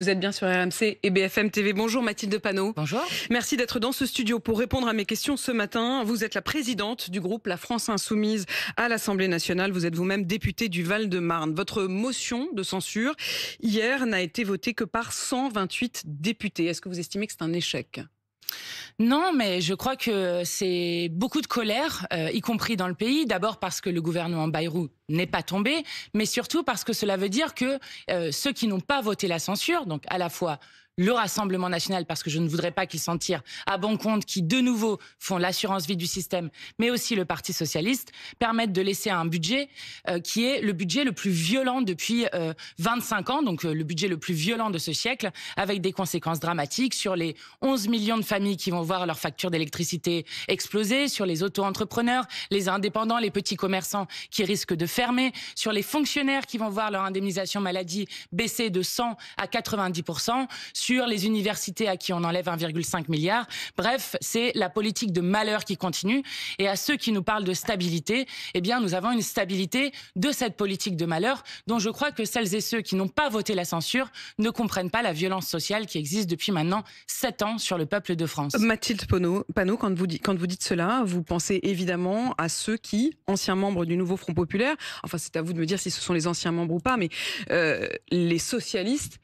Vous êtes bien sur RMC et BFM TV. Bonjour Mathilde Panot. Bonjour. Merci d'être dans ce studio pour répondre à mes questions ce matin. Vous êtes la présidente du groupe La France Insoumise à l'Assemblée nationale. Vous êtes vous-même députée du Val-de-Marne. Votre motion de censure hier n'a été votée que par 128 députés. Est-ce que vous estimez que c'est un échec ? Non, mais je crois que c'est beaucoup de colère, y compris dans le pays. D'abord parce que le gouvernement Bayrou n'est pas tombé, mais surtout parce que cela veut dire que ceux qui n'ont pas voté la censure, donc à la fois le Rassemblement national, parce que je ne voudrais pas qu'ils s'en tirent à bon compte, qui de nouveau font l'assurance vie du système, mais aussi le Parti socialiste, permettent de laisser un budget qui est le budget le plus violent depuis 25 ans, donc le budget le plus violent de ce siècle, avec des conséquences dramatiques sur les 11 millions de familles qui vont voir leur facture d'électricité exploser, sur les auto-entrepreneurs, les indépendants, les petits commerçants qui risquent de fermer, sur les fonctionnaires qui vont voir leur indemnisation maladie baisser de 100 à 90%, sur les universités à qui on enlève 1,5 milliard. Bref, c'est la politique de malheur qui continue. Et à ceux qui nous parlent de stabilité, eh bien, nous avons une stabilité de cette politique de malheur dont je crois que celles et ceux qui n'ont pas voté la censure ne comprennent pas la violence sociale qui existe depuis maintenant 7 ans sur le peuple de France. Mathilde Panot, quand vous dites cela, vous pensez évidemment à ceux qui, anciens membres du nouveau Front Populaire, enfin c'est à vous de me dire si ce sont les anciens membres ou pas, mais les socialistes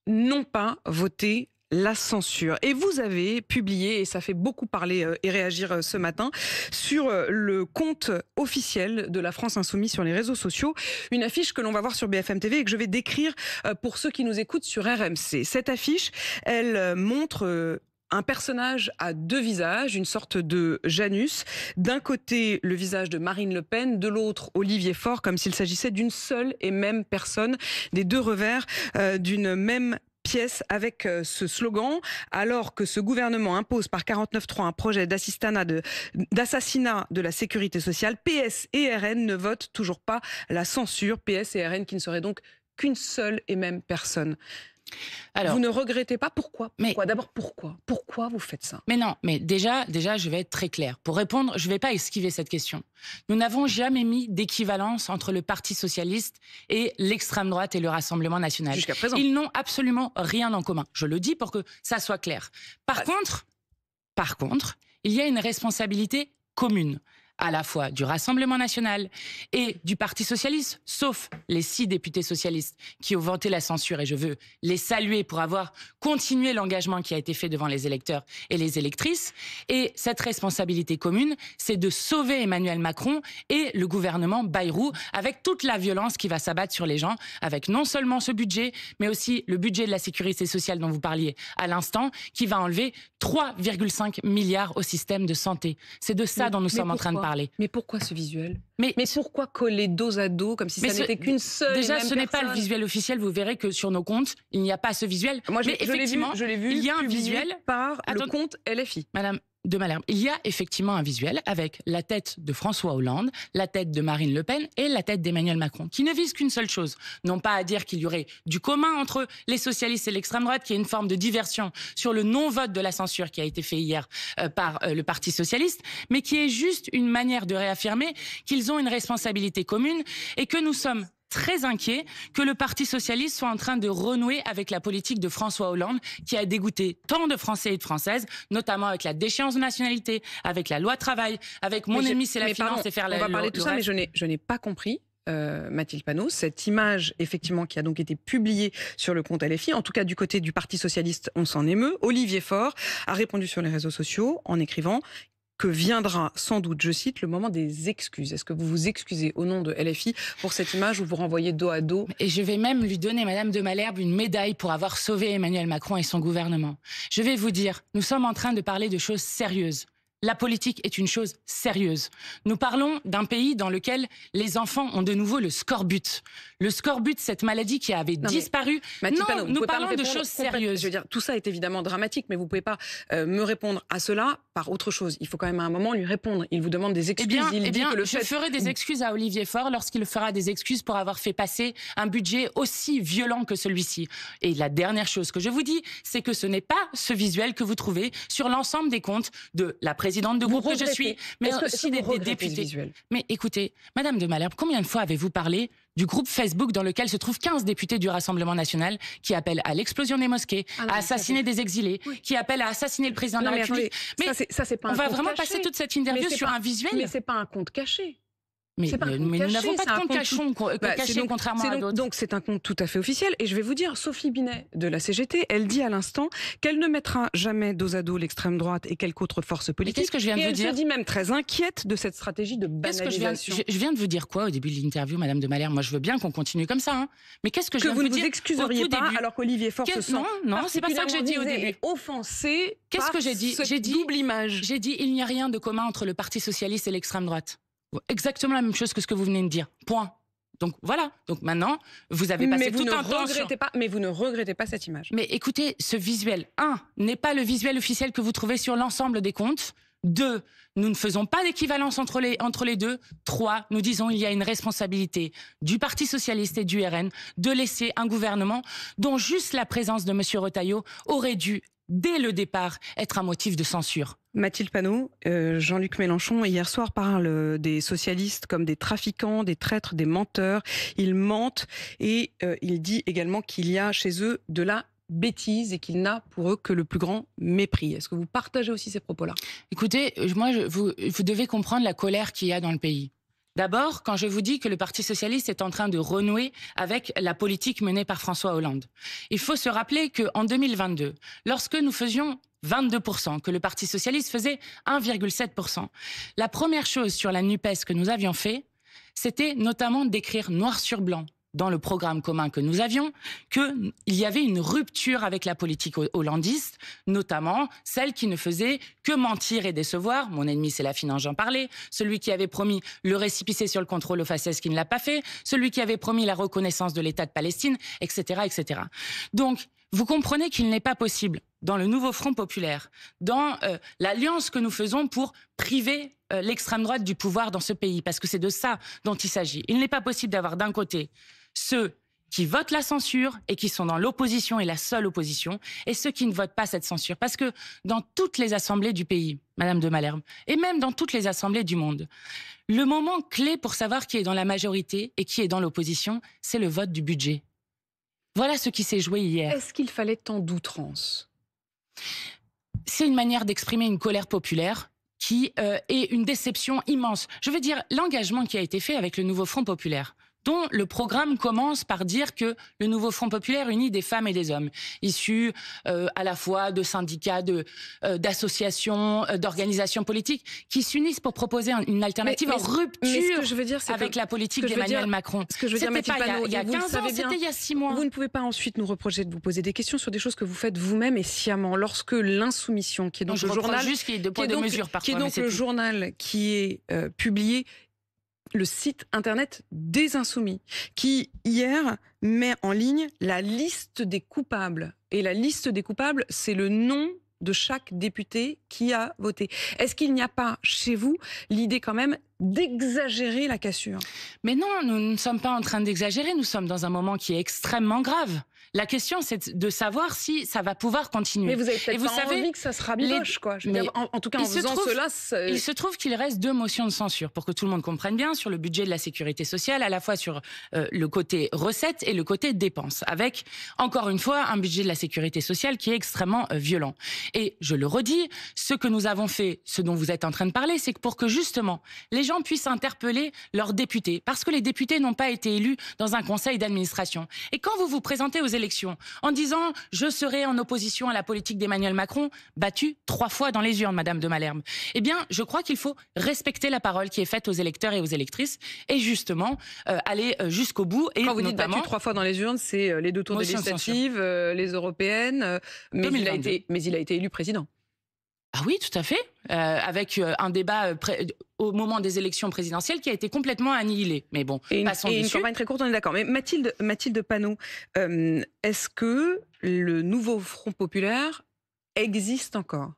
n'ont pas voté la censure. Et vous avez publié, et ça fait beaucoup parler et réagir ce matin, sur le compte officiel de la France Insoumise sur les réseaux sociaux, une affiche que l'on va voir sur BFM TV et que je vais décrire pour ceux qui nous écoutent sur RMC. Cette affiche, elle montre un personnage à deux visages, une sorte de Janus. D'un côté, le visage de Marine Le Pen, de l'autre, Olivier Faure, comme s'il s'agissait d'une seule et même personne, des deux revers d'une même pièce avec ce slogan, alors que ce gouvernement impose par 49.3 un projet d'assassinat de la sécurité sociale, PS et RN ne votent toujours pas la censure, PS et RN qui ne seraient donc qu'une seule et même personne. Alors, vous ne regrettez pas ? Pourquoi ? D'abord, pourquoi vous faites ça ? Mais non, mais déjà, je vais être très clair. Pour répondre, je ne vais pas esquiver cette question. Nous n'avons jamais mis d'équivalence entre le Parti socialiste et l'extrême droite et le Rassemblement national. Jusqu'à présent. Ils n'ont absolument rien en commun. Je le dis pour que ça soit clair. Par contre, il y a une responsabilité commune, à la fois du Rassemblement national et du Parti socialiste, sauf les 6 députés socialistes qui ont voté la censure, et je veux les saluer pour avoir continué l'engagement qui a été fait devant les électeurs et les électrices. Et cette responsabilité commune, c'est de sauver Emmanuel Macron et le gouvernement Bayrou avec toute la violence qui va s'abattre sur les gens, avec non seulement ce budget, mais aussi le budget de la sécurité sociale dont vous parliez à l'instant, qui va enlever 3,5 milliards au système de santé. C'est de ça dont nous sommes en train de parler. Mais pourquoi ce visuel ? Mais pourquoi coller dos à dos comme si ça n'était qu'une seule et même personne ? Déjà, ce n'est pas le visuel officiel. Vous verrez que sur nos comptes, il n'y a pas ce visuel. Moi, je l'ai vu il y a un visuel par le compte LFI. Madame de Malherbe, il y a effectivement un visuel avec la tête de François Hollande, la tête de Marine Le Pen et la tête d'Emmanuel Macron, qui ne visent qu'une seule chose. Non pas à dire qu'il y aurait du commun entre les socialistes et l'extrême droite, qui est une forme de diversion sur le non-vote de la censure qui a été fait hier par le Parti socialiste, mais qui est juste une manière de réaffirmer qu'ils ont une responsabilité commune et que nous sommes très inquiet que le Parti socialiste soit en train de renouer avec la politique de François Hollande qui a dégoûté tant de Français et de Françaises, notamment avec la déchéance de nationalité, avec la loi travail, avec mon ennemi c'est la finance et faire la... On va parler de tout ça, mais je n'ai pas compris. Mathilde Panot, cette image effectivement qui a donc été publiée sur le compte LFI, en tout cas du côté du Parti socialiste, on s'en émeut. Olivier Faure a répondu sur les réseaux sociaux en écrivant que viendra sans doute, je cite, le moment des excuses. Est-ce que vous vous excusez au nom de LFI pour cette image où vous renvoyez dos à dos ? Et je vais même lui donner, Madame de Malherbe, une médaille pour avoir sauvé Emmanuel Macron et son gouvernement. Je vais vous dire, nous sommes en train de parler de choses sérieuses. La politique est une chose sérieuse. Nous parlons d'un pays dans lequel les enfants ont de nouveau le scorbut. Le scorbut, cette maladie qui avait disparu. Panot, nous parlons de choses sérieuses. Je veux dire, tout ça est évidemment dramatique, mais vous ne pouvez pas me répondre à cela par autre chose. Il faut quand même à un moment lui répondre. Il vous demande des excuses. Je ferai des excuses à Olivier Faure lorsqu'il fera des excuses pour avoir fait passer un budget aussi violent que celui-ci. Et la dernière chose que je vous dis, c'est que ce n'est pas ce visuel que vous trouvez sur l'ensemble des comptes de la présidente de groupe que je suis, mais aussi des députés. Mais écoutez, Madame de Malherbe, combien de fois avez-vous parlé du groupe Facebook dans lequel se trouvent 15 députés du Rassemblement national qui appellent à l'explosion des mosquées, à assassiner des exilés, qui appellent à assassiner le président de la République. Mais ça, c'est pas on va vraiment caché. Passer toute cette interview sur un visuel. Mais c'est pas un compte caché. Mais nous n'avons pas de compte caché, contrairement à d'autres. Donc c'est un compte tout à fait officiel. Et je vais vous dire, Sophie Binet de la CGT, elle dit à l'instant qu'elle ne mettra jamais dos à dos l'extrême droite et quelque autre force politique. Qu'est-ce que je viens de vous dire ? Elle se dit même très inquiète de cette stratégie de banalisation. Je viens de vous dire quoi au début de l'interview, Madame de Malherbe ? Moi, je veux bien qu'on continue comme ça. Hein. Mais qu'est-ce que je viens de vous dire ? Que vous ne vous excuseriez pas alors qu'Olivier Faure se sent non, c'est pas ça que j'ai dit au début. Offensé. Qu'est-ce que j'ai dit ? J'ai dit double image. J'ai dit il n'y a rien de commun entre le Parti socialiste et l'extrême droite. Exactement la même chose que ce que vous venez de dire. Point. Donc voilà. Donc maintenant, vous avez passé tout un temps sur... Mais vous ne regrettez pas cette image. Mais écoutez, ce visuel, 1, n'est pas le visuel officiel que vous trouvez sur l'ensemble des comptes. 2, nous ne faisons pas d'équivalence entre les deux. 3, nous disons il y a une responsabilité du Parti socialiste et du RN de laisser un gouvernement dont juste la présence de M. Retailleau aurait dû, dès le départ, être un motif de censure. Mathilde Panot, Jean-Luc Mélenchon, hier soir, parle des socialistes comme des trafiquants, des traîtres, des menteurs. Ils mentent et il dit également qu'il y a chez eux de la bêtise et qu'il n'a pour eux que le plus grand mépris. Est-ce que vous partagez aussi ces propos-là ? Écoutez, vous devez comprendre la colère qu'il y a dans le pays. D'abord, quand je vous dis que le Parti socialiste est en train de renouer avec la politique menée par François Hollande, il faut se rappeler qu'en 2022, lorsque nous faisions 22%, que le Parti socialiste faisait 1,7%, la première chose sur la NUPES que nous avions fait, c'était notamment d'écrire noir sur blanc dans le programme commun que nous avions, qu'il y avait une rupture avec la politique hollandiste, notamment celle qui ne faisait que mentir et décevoir. Mon ennemi, c'est la finance, j'en parlais. Celui qui avait promis le récépissé sur le contrôle aux faciès, qui ne l'a pas fait. Celui qui avait promis la reconnaissance de l'État de Palestine, etc., etc. Donc, vous comprenez qu'il n'est pas possible, dans le nouveau Front populaire, dans l'alliance que nous faisons pour priver l'extrême droite du pouvoir dans ce pays, parce que c'est de ça dont il s'agit. Il n'est pas possible d'avoir d'un côté ceux qui votent la censure et qui sont dans l'opposition et la seule opposition, et ceux qui ne votent pas cette censure. Parce que dans toutes les assemblées du pays, Madame de Malherbe, et même dans toutes les assemblées du monde, le moment clé pour savoir qui est dans la majorité et qui est dans l'opposition, c'est le vote du budget. Voilà ce qui s'est joué hier. Est-ce qu'il fallait tant d'outrance ? C'est une manière d'exprimer une colère populaire qui est une déception immense. Je veux dire, l'engagement qui a été fait avec le nouveau Front populaire, dont le programme commence par dire que le nouveau Front populaire unit des femmes et des hommes, issus à la fois de syndicats, d'associations, d'organisations politiques, qui s'unissent pour proposer une alternative en rupture avec la politique d'Emmanuel Macron. Ce que je veux dire, Mathilde Panot, il y a 15 ans, c'était il y a 6 mois. Vous ne pouvez pas ensuite nous reprocher de vous poser des questions sur des choses que vous faites vous-même et sciemment. Lorsque l'Insoumission, qui est donc le journal, juste qu'il y ait de poids de mesure parfois, qui est donc le journal qui est publié, le site internet des Insoumis, qui hier met en ligne la liste des coupables. Et la liste des coupables, c'est le nom de chaque député qui a voté. Est-ce qu'il n'y a pas chez vous l'idée quand même d'exagérer la cassure ? Mais non, nous ne sommes pas en train d'exagérer, nous sommes dans un moment qui est extrêmement grave. La question, c'est de savoir si ça va pouvoir continuer. Mais vous avez peut-être pas envie que ça se rabiboche, quoi. Je veux dire, en tout cas, en faisant cela... Il se trouve qu'il reste 2 motions de censure, pour que tout le monde comprenne bien, sur le budget de la sécurité sociale, à la fois sur le côté recettes et le côté dépenses, avec, encore une fois, un budget de la sécurité sociale qui est extrêmement violent. Et je le redis, ce que nous avons fait, ce dont vous êtes en train de parler, c'est que pour que justement, les gens puissent interpeller leurs députés, parce que les députés n'ont pas été élus dans un conseil d'administration. Et quand vous vous présentez aux élections en disant « je serai en opposition à la politique d'Emmanuel Macron », battu 3 fois dans les urnes, Madame de Malherbe, eh bien, je crois qu'il faut respecter la parole qui est faite aux électeurs et aux électrices et justement aller jusqu'au bout. Et quand vous dites notamment, battu 3 fois dans les urnes, c'est les 2 tours des législatives, les européennes, mais il a été élu président. Ah oui, tout à fait, avec un débat au moment des élections présidentielles qui a été complètement annihilé. Mais bon, passons dessus. Et une campagne très courte, on est d'accord. Mais Mathilde Panot, est-ce que le nouveau Front populaire existe encore ?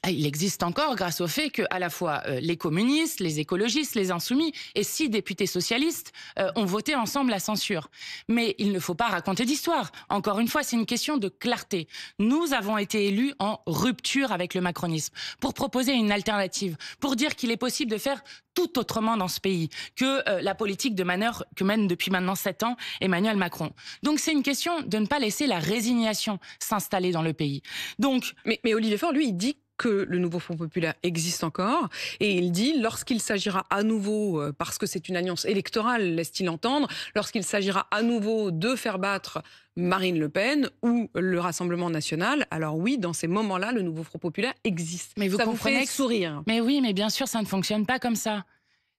Il existe encore grâce au fait que à la fois les communistes, les écologistes, les insoumis et 6 députés socialistes ont voté ensemble la censure. Mais il ne faut pas raconter d'histoire. Encore une fois, c'est une question de clarté. Nous avons été élus en rupture avec le macronisme pour proposer une alternative, pour dire qu'il est possible de faire tout autrement dans ce pays que la politique de manœuvre que mène depuis maintenant 7 ans Emmanuel Macron. Donc c'est une question de ne pas laisser la résignation s'installer dans le pays. Donc, mais Olivier Faure, lui, il dit que le nouveau Front populaire existe encore, et il dit, lorsqu'il s'agira à nouveau, parce que c'est une alliance électorale, laisse-t-il entendre, lorsqu'il s'agira à nouveau de faire battre Marine Le Pen ou le Rassemblement national, alors oui, dans ces moments-là, le nouveau Front populaire existe. Mais vous comprenez vous fait sourire. Mais oui, mais bien sûr, ça ne fonctionne pas comme ça.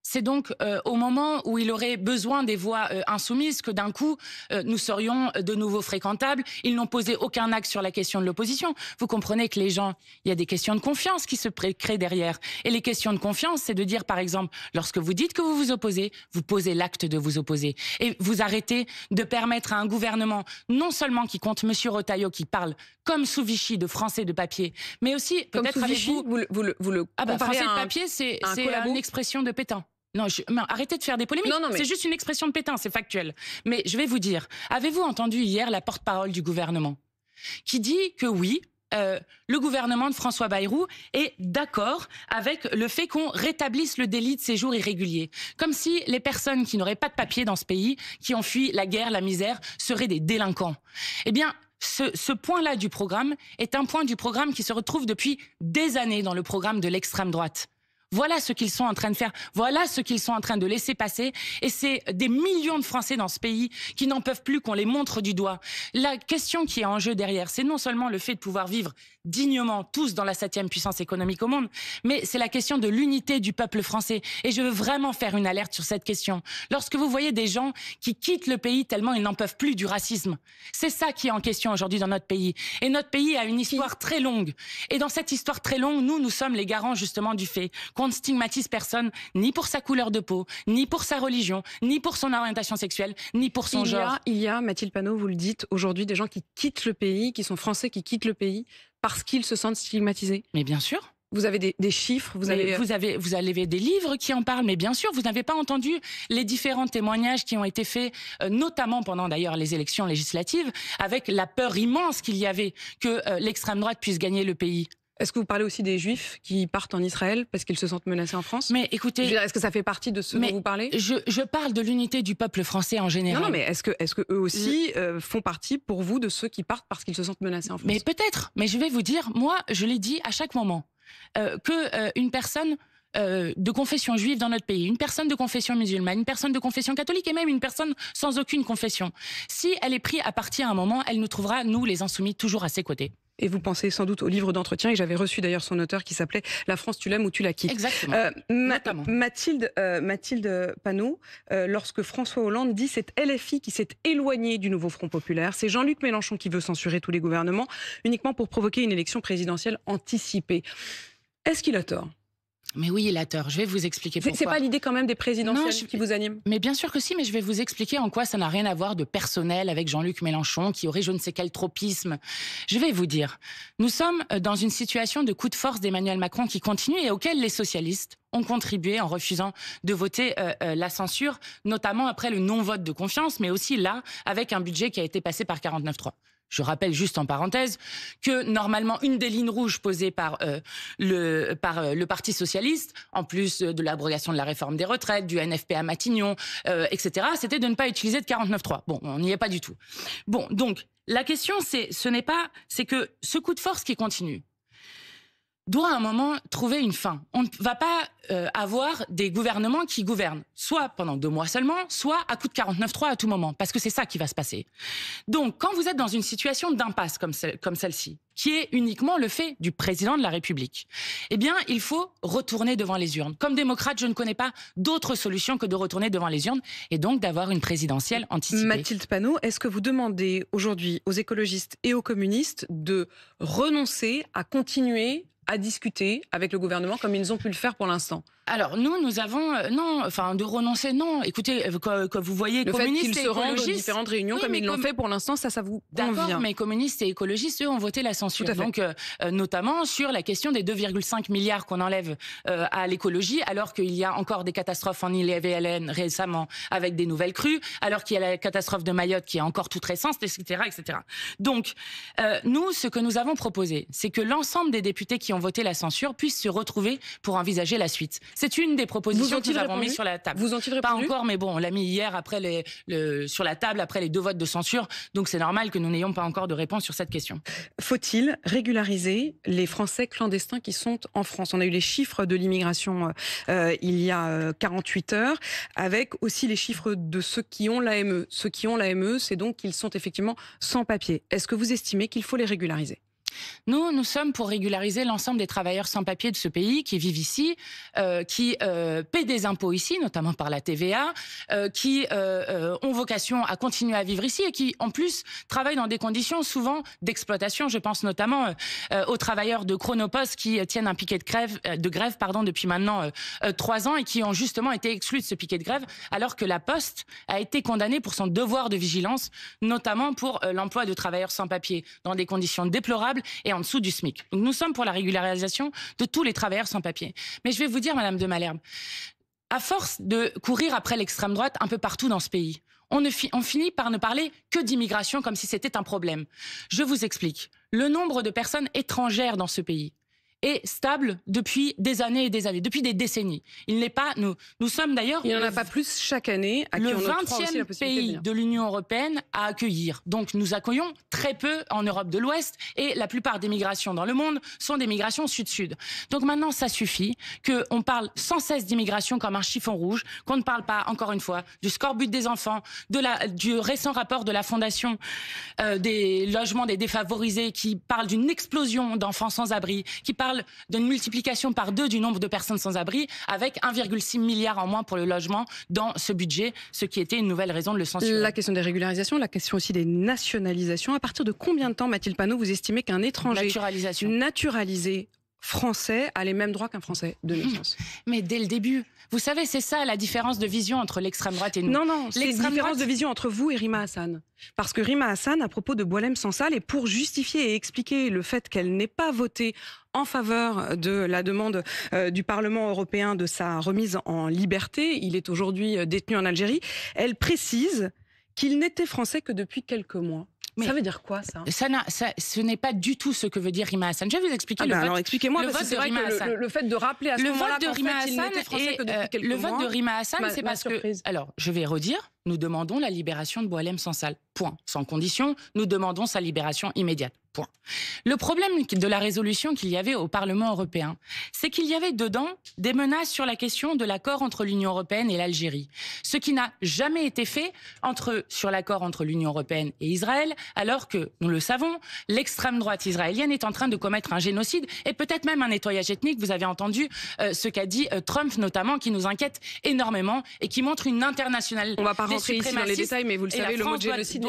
C'est donc au moment où il aurait besoin des voix insoumises que d'un coup, nous serions de nouveau fréquentables. Ils n'ont posé aucun acte sur la question de l'opposition. Vous comprenez que les gens, il y a des questions de confiance qui se créent derrière. Et les questions de confiance, c'est de dire, par exemple, lorsque vous dites que vous vous opposez, vous posez l'acte de vous opposer. Et vous arrêtez de permettre à un gouvernement, non seulement qui compte M. Retailleau, qui parle comme sous Vichy de français de papier, mais aussi, peut-être avec vous le français de papier, c'est une expression de Pétain. Non, arrêtez de faire des polémiques. C'est juste une expression de Pétain, c'est factuel. Mais je vais vous dire, avez-vous entendu hier la porte-parole du gouvernement qui dit que oui, le gouvernement de François Bayrou est d'accord avec le fait qu'on rétablisse le délit de séjour irrégulier. Comme si les personnes qui n'auraient pas de papier dans ce pays, qui ont fui la guerre, la misère, seraient des délinquants. Eh bien, ce point-là du programme est un point du programme qui se retrouve depuis des années dans le programme de l'extrême droite. Voilà ce qu'ils sont en train de faire. Voilà ce qu'ils sont en train de laisser passer. Et c'est des millions de Français dans ce pays qui n'en peuvent plus qu'on les montre du doigt. La question qui est en jeu derrière, c'est non seulement le fait de pouvoir vivre dignement, tous dans la 7e puissance économique au monde, mais c'est la question de l'unité du peuple français. Et je veux vraiment faire une alerte sur cette question. Lorsque vous voyez des gens qui quittent le pays tellement ils n'en peuvent plus du racisme, c'est ça qui est en question aujourd'hui dans notre pays. Et notre pays a une histoire très longue. Et dans cette histoire très longue, nous sommes les garants justement du fait qu'on ne stigmatise personne, ni pour sa couleur de peau, ni pour sa religion, ni pour son orientation sexuelle, ni pour son genre. Il y a, Mathilde Panot, vous le dites, aujourd'hui des gens qui quittent le pays, qui sont français, qui quittent le pays parce qu'ils se sentent stigmatisés. Mais bien sûr. Vous avez des chiffres, vous avez des livres qui en parlent, mais bien sûr, vous n'avez pas entendu les différents témoignages qui ont été faits, notamment pendant d'ailleurs les élections législatives, avec la peur immense qu'il y avait que l'extrême droite puisse gagner le pays. Est-ce que vous parlez aussi des Juifs qui partent en Israël parce qu'ils se sentent menacés en France? Mais écoutez, est-ce que ça fait partie de ce dont vous parlez? Je parle de l'unité du peuple français en général. Non, mais est-ce que eux aussi font partie pour vous de ceux qui partent parce qu'ils se sentent menacés en France? Mais peut-être. Mais je vais vous dire, moi, je l'ai dit à chaque moment, une personne de confession juive dans notre pays, une personne de confession musulmane, une personne de confession catholique et même une personne sans aucune confession, si elle est prise à partie à un moment, elle nous trouvera, nous les insoumis, toujours à ses côtés. Et vous pensez sans doute au livre d'entretien, et j'avais reçu d'ailleurs son auteur qui s'appelait « La France, tu l'aimes ou tu la quittes ». Exactement. Mathilde Panot, lorsque François Hollande dit « c'est LFI qui s'est éloigné du nouveau Front populaire », c'est Jean-Luc Mélenchon qui veut censurer tous les gouvernements uniquement pour provoquer une élection présidentielle anticipée. Est-ce qu'il a tort ? Mais oui, il a tort. Je vais vous expliquer pourquoi. C'est pas l'idée quand même des présidentielles qui vous anime? Mais bien sûr que si, mais je vais vous expliquer en quoi ça n'a rien à voir de personnel avec Jean-Luc Mélenchon, qui aurait je ne sais quel tropisme. Je vais vous dire, nous sommes dans une situation de coup de force d'Emmanuel Macron qui continue et auquel les socialistes ont contribué en refusant de voter la censure, notamment après le non-vote de confiance, mais aussi là, avec un budget qui a été passé par 49.3. Je rappelle juste en parenthèse que normalement une des lignes rouges posées par le Parti socialiste, en plus de l'abrogation de la réforme des retraites, du NFP à Matignon, etc., c'était de ne pas utiliser de 49.3. Bon, on n'y est pas du tout. Bon, donc la question c'est que ce coup de force qui continue doit à un moment trouver une fin. On ne va pas avoir des gouvernements qui gouvernent, soit pendant 2 mois seulement, soit à coup de 49.3 à tout moment, parce que c'est ça qui va se passer. Donc, quand vous êtes dans une situation d'impasse comme celle-ci, qui est uniquement le fait du président de la République, eh bien, il faut retourner devant les urnes. Comme démocrate, je ne connais pas d'autre solution que de retourner devant les urnes et donc d'avoir une présidentielle anticipée. Mathilde Panot, est-ce que vous demandez aujourd'hui aux écologistes et aux communistes de renoncer à continuer à discuter avec le gouvernement comme ils ont pu le faire pour l'instant? Alors nous avons non, enfin de renoncer non. Écoutez, que vous voyez le communistes fait qu'ils et se rendent aux écologistes, différentes réunions comme ils l'ont fait pour l'instant, ça vous convient? D'accord, mais communistes et écologistes, eux, ont voté la censure. Donc notamment sur la question des 2,5 milliards qu'on enlève à l'écologie, alors qu'il y a encore des catastrophes en Ille-et-Vilaine récemment avec des nouvelles crues, alors qu'il y a la catastrophe de Mayotte qui est encore toute récente, etc., etc. Donc nous, ce que nous avons proposé, c'est que l'ensemble des députés qui ont voté la censure puissent se retrouver pour envisager la suite. C'est une des propositions que nous avons mises sur la table. Vous ont-ils répondu? Pas encore, mais bon, on l'a mis hier après sur la table après les 2 votes de censure. Donc c'est normal que nous n'ayons pas encore de réponse sur cette question. Faut-il régulariser les Français clandestins qui sont en France? On a eu les chiffres de l'immigration il y a 48 heures, avec aussi les chiffres de ceux qui ont l'AME. Ceux qui ont l'AME, c'est donc qu'ils sont effectivement sans papier. Est-ce que vous estimez qu'il faut les régulariser? Nous sommes pour régulariser l'ensemble des travailleurs sans papier de ce pays qui vivent ici, qui paient des impôts ici, notamment par la TVA, qui ont vocation à continuer à vivre ici et qui, en plus, travaillent dans des conditions souvent d'exploitation. Je pense notamment aux travailleurs de Chronopost qui tiennent un piquet de grève depuis maintenant 3 ans et qui ont justement été exclus de ce piquet de grève, alors que la Poste a été condamnée pour son devoir de vigilance, notamment pour l'emploi de travailleurs sans papier dans des conditions déplorables et en dessous du SMIC. Donc nous sommes pour la régularisation de tous les travailleurs sans papier. Mais je vais vous dire, Madame de Malherbe, à force de courir après l'extrême droite un peu partout dans ce pays, on finit par ne parler que d'immigration comme si c'était un problème. Je vous explique. Le nombre de personnes étrangères dans ce pays est stable depuis des années et des années, depuis des décennies. Il n'est pas, nous sommes d'ailleurs... Il n'y en a pas plus chaque année à qui le on octroie aussi la 20e possibilité pays de l'Union européenne à accueillir. Donc nous accueillons très peu en Europe de l'Ouest et la plupart des migrations dans le monde sont des migrations sud-sud. Donc maintenant, ça suffit qu'on parle sans cesse d'immigration comme un chiffon rouge, qu'on ne parle pas, encore une fois, du scorbut des enfants, du récent rapport de la Fondation des logements des défavorisés qui parle d'une explosion d'enfants sans abri, qui parle d'une multiplication par 2 du nombre de personnes sans abri, avec 1,6 milliard en moins pour le logement dans ce budget, ce qui était une nouvelle raison de le censurer. La question des régularisations, la question aussi des nationalisations. À partir de combien de temps, Mathilde Panot, vous estimez qu'un étranger naturalisé français a les mêmes droits qu'un Français de naissance? Mais dès le début, vous savez, c'est ça la différence de vision entre l'extrême droite et nous. Non, c'est la différence de vision entre vous et Rima Hassan. Parce que Rima Hassan, à propos de Boualem Sansal, et pour justifier et expliquer le fait qu'elle n'ait pas voté en faveur de la demande du Parlement européen de sa remise en liberté, il est aujourd'hui détenu en Algérie, elle précise qu'il n'était français que depuis quelques mois. Mais ça veut dire quoi, ça? Ce n'est pas du tout ce que veut dire Rima Hassan. Je vais vous expliquer le vote. Alors expliquez-moi, parce que c'est vrai que le fait de rappeler à ce moment-là qu'en fait, il n'était français que depuis quelques mois... Le vote de Rima Hassan, c'est parce que... Alors, je vais redire, nous demandons la libération de Boualem Sansal. Point. Sans condition, nous demandons sa libération immédiate. Point. Le problème de la résolution qu'il y avait au Parlement européen, c'est qu'il y avait dedans des menaces sur la question de l'accord entre l'Union européenne et l'Algérie. Ce qui n'a jamais été fait sur l'accord entre l'Union européenne et Israël, alors que, nous le savons, l'extrême droite israélienne est en train de commettre un génocide et peut-être même un nettoyage ethnique. Vous avez entendu ce qu'a dit Trump notamment, qui nous inquiète énormément et qui montre une internationale. On ne va pas rentrer ici dans les détails, mais vous le savez, le mot génocide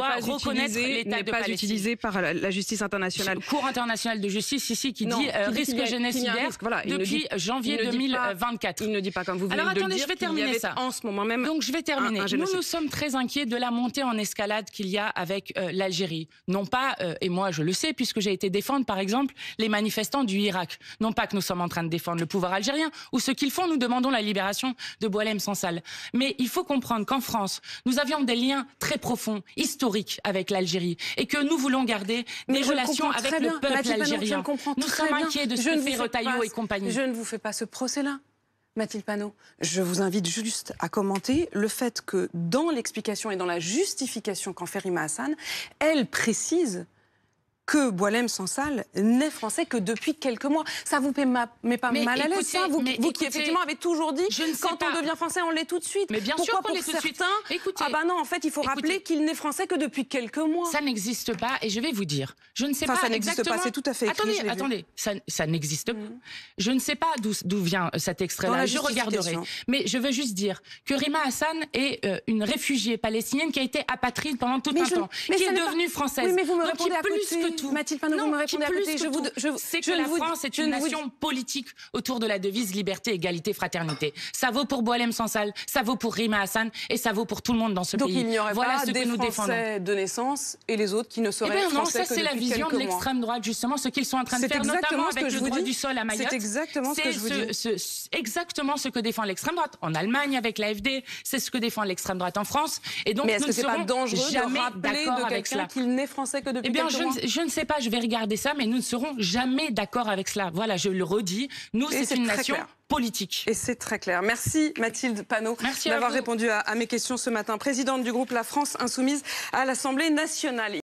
n'est pas utilisé par la justice internationale. Cour internationale de justice ici qui dit risque génocidaire depuis janvier 2024. Il ne dit pas comme vous venez de le dire. Je vais terminer ça. En ce moment même. Donc je vais terminer. Nous sommes très inquiets de la montée en escalade qu'il y a avec l'Algérie. Non pas, et moi je le sais puisque j'ai été défendre par exemple les manifestants du Irak. Non pas que nous sommes en train de défendre le pouvoir algérien ou ce qu'ils font, nous demandons la libération de Boualem Sansal. Mais il faut comprendre qu'en France, nous avions des liens très profonds, historiques avec l'Algérie et que nous voulons garder des relations avec le peuple algérien. Nous sommes inquiets de ce que fait Retailleau et compagnie. Je ne vous fais pas ce procès-là, Mathilde Panot. Je vous invite juste à commenter le fait que dans l'explication et dans la justification qu'en fait Rima Hassan, elle précise que Boualem Sansal n'est français que depuis quelques mois. Ça vous met pas mal à l'aise, ça? Vous qui effectivement avez toujours dit, quand on devient français, on l'est tout de suite. Mais bien Pourquoi sûr qu'on l'est tout de suite. Ah bah non, en fait, il faut rappeler qu'il n'est français que depuis quelques mois. Ça n'existe pas, et je vais vous dire, je ne sais pas ça n'existe pas, c'est tout à fait écrit. Attendez, ça n'existe pas. Je ne sais pas d'où vient cet extrait-là, je regarderai. Mais je veux juste dire que Rima Hassan est une réfugiée palestinienne qui a été apatride pendant tout un temps, qui est devenue française. Oui, mais vous me répondez à côté. tout. Mathilde Panot, vous me répondez à côté. C'est que la France est une nation politique autour de la devise liberté, égalité, fraternité. Ça vaut pour Boualem Sansal, ça vaut pour Rima Hassan et ça vaut pour tout le monde dans ce pays. Donc il n'y aurait voilà pas ce des que nous Français défendons. de naissance et les autres qui ne seraient non, français ça c'est la vision de l'extrême droite, justement, ce qu'ils sont en train de faire, notamment avec le droit du sol à Mayotte. C'est exactement ce que je vous dis. Exactement ce que défend l'extrême droite en Allemagne avec l'AfD, c'est ce que défend l'extrême droite en France. Et donc, mais est-ce que c'est pas dangereux de rappeler de quelqu'un qu'il n'est français que depuis quelques mois? Je ne sais pas, je vais regarder ça, mais nous ne serons jamais d'accord avec cela. Voilà, je le redis, nous c'est une nation politique. Et c'est très clair. Merci Mathilde Panot d'avoir répondu à mes questions ce matin. Présidente du groupe La France Insoumise à l'Assemblée nationale.